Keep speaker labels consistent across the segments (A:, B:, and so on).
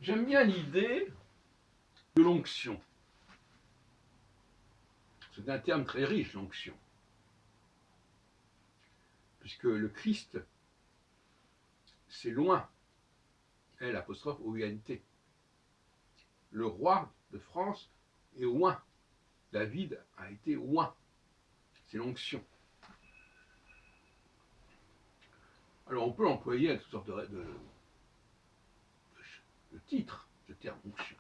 A: J'aime bien l'idée de l'onction. C'est un terme très riche, l'onction. Puisque le Christ, c'est loin, L apostrophe O-U-N-T. Le roi de France est loin. David a été loin. C'est l'onction. Alors on peut employer à toutes sortes de titres, ce terme onction.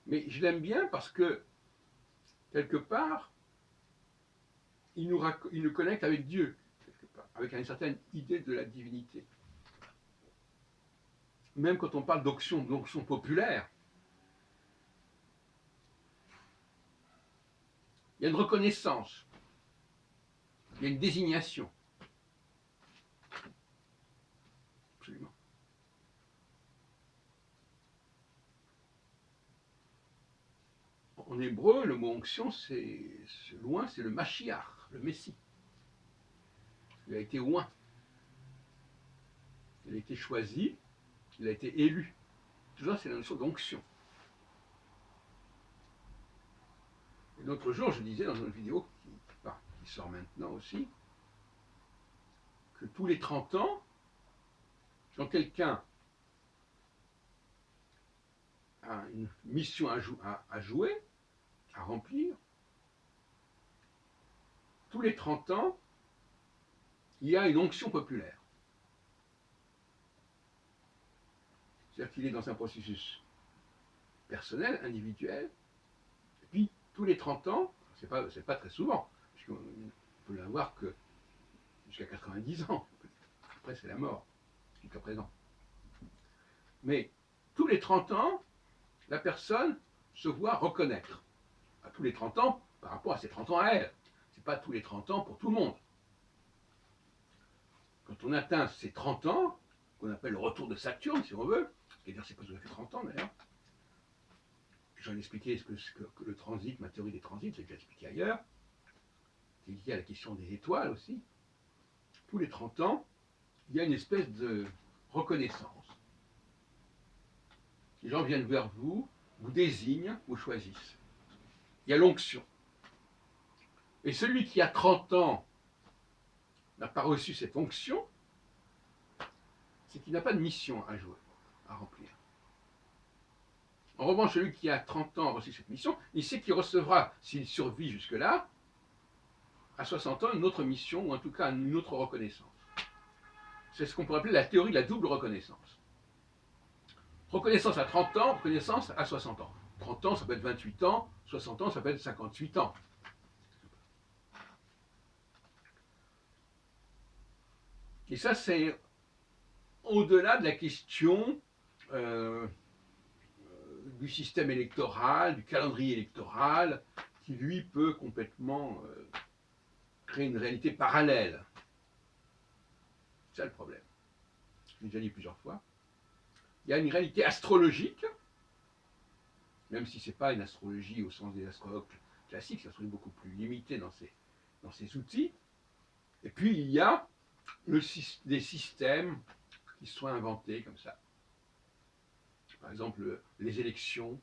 A: Mais je l'aime bien parce que, quelque part, il nous connecte avec Dieu, quelque part, avec une certaine idée de la divinité. Même quand on parle d'onction populaire, il y a une reconnaissance, il y a une désignation. Absolument. En hébreu, le mot onction, c'est loin, c'est le Mashiach, le Messie. Il a été loin. Il a été choisi, il a été élu. Tout ça, c'est la notion d'onction. Et l'autre jour, je disais dans une vidéo qui sort maintenant aussi, que tous les 30 ans, quand quelqu'un a une mission à jouer, à remplir, tous les 30 ans, il y a une onction populaire. C'est-à-dire qu'il est dans un processus personnel, individuel, et puis tous les 30 ans, c'est pas très souvent, puisqu'on peut l'avoir que jusqu'à 90 ans, après c'est la mort, jusqu'à présent. Mais tous les 30 ans, la personne se voit reconnaître, à tous les 30 ans, par rapport à ses 30 ans à elle. C'est pas tous les 30 ans pour tout le monde. Quand on atteint ces 30 ans, qu'on appelle le retour de Saturne, si on veut, c'est-à-dire c'est pas tout à fait 30 ans d'ailleurs, j'en ai expliqué ce que le transit, ma théorie des transits, j'ai déjà expliqué ailleurs, c'est lié à la question des étoiles aussi. Tous les 30 ans, il y a une espèce de reconnaissance. Les gens viennent vers vous, vous désignent, vous choisissent. Il y a l'onction. Et celui qui a 30 ans n'a pas reçu cette onction, c'est qu'il n'a pas de mission à jouer, à remplir. En revanche, celui qui a 30 ans a reçu cette mission, il sait qu'il recevra, s'il survit jusque-là, à 60 ans, une autre mission, ou en tout cas une autre reconnaissance. C'est ce qu'on pourrait appeler la théorie de la double reconnaissance. Reconnaissance à 30 ans, reconnaissance à 60 ans. 30 ans, ça peut être 28 ans, 60 ans, ça peut être 58 ans. Et ça, c'est au-delà de la question du système électoral, du calendrier électoral, qui lui peut complètement créer une réalité parallèle. C'est ça le problème. Je l'ai déjà dit plusieurs fois. Il y a une réalité astrologique, même si ce n'est pas une astrologie au sens des astrologues classiques, c'est une astrologie beaucoup plus limitée dans ses outils. Et puis il y a des systèmes qui sont inventés comme ça. Par exemple, les élections,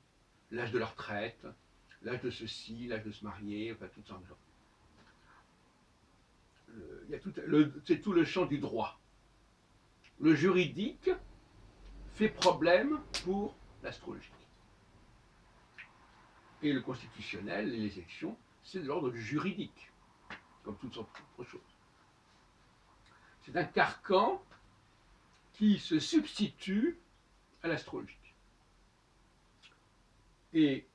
A: l'âge de la retraite, l'âge de ceci, l'âge de se marier, enfin toutes sortes de gens. C'est tout le champ du droit. Le juridique fait problème pour l'astrologie. Et le constitutionnel, les élections, c'est de l'ordre du juridique, comme toutes sortes d'autres choses. C'est un carcan qui se substitue à l'astrologie. Et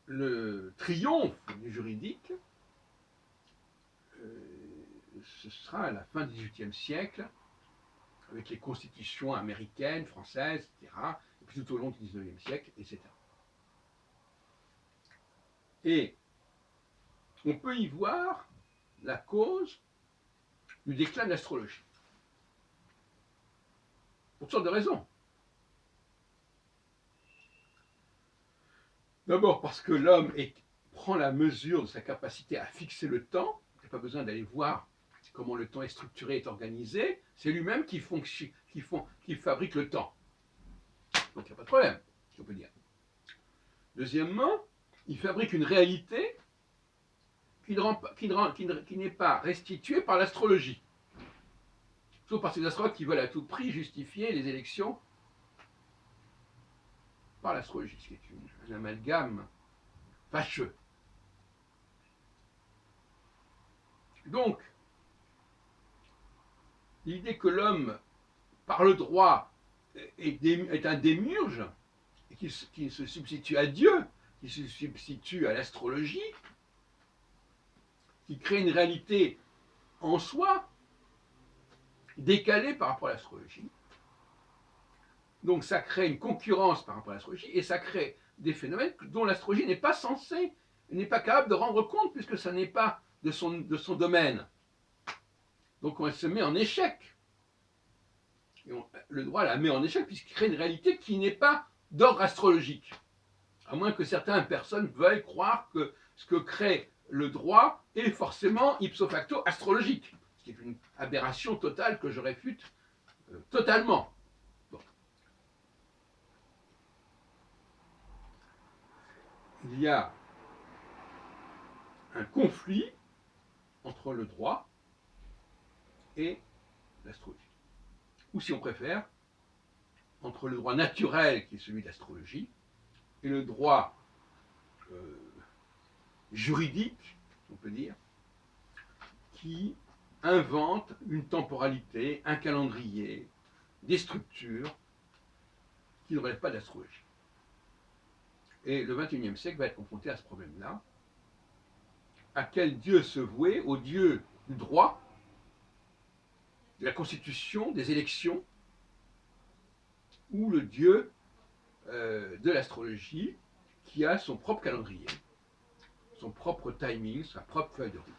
A: le triomphe du juridique, ce sera à la fin du XVIIIe siècle, avec les constitutions américaines, françaises, etc., et puis tout au long du XIXe siècle, etc. Et on peut y voir la cause du déclin de l'astrologie. Pour toutes sortes de raisons. D'abord parce que l'homme prend la mesure de sa capacité à fixer le temps, il n'y a pas besoin d'aller voir comment le temps est structuré, est organisé, c'est lui-même qui fabrique le temps. Donc il n'y a pas de problème, on peut dire. Deuxièmement, il fabrique une réalité qui n'est pas restituée par l'astrologie. Sauf par ces astrologues qui veulent à tout prix justifier les élections par l'astrologie, ce qui est un amalgame fâcheux. Donc, l'idée que l'homme, par le droit, est un démiurge, et qui se substitue à Dieu, qui se substitue à l'astrologie, qui crée une réalité en soi, décalée par rapport à l'astrologie. Donc ça crée une concurrence par rapport à l'astrologie, et ça crée des phénomènes dont l'astrologie n'est pas censée, n'est pas capable de rendre compte, puisque ça n'est pas de son domaine. Donc on se met en échec. Et le droit la met en échec, puisqu'il crée une réalité qui n'est pas d'ordre astrologique. À moins que certaines personnes veuillent croire que ce que crée le droit est forcément ipso facto astrologique, ce qui est une aberration totale que je réfute totalement. Bon. Il y a un conflit entre le droit et l'astrologie. Ou si on préfère, entre le droit naturel, qui est celui de l'astrologie, et le droit juridique, on peut dire, qui invente une temporalité, un calendrier, des structures qui ne relèvent pas de l'astrologie. Et le XXIe siècle va être confronté à ce problème-là. À quel Dieu se vouer? Au Dieu du droit, de la constitution, des élections, ou le Dieu de l'astrologie qui a son propre calendrier, son propre timing, sa propre feuille de route.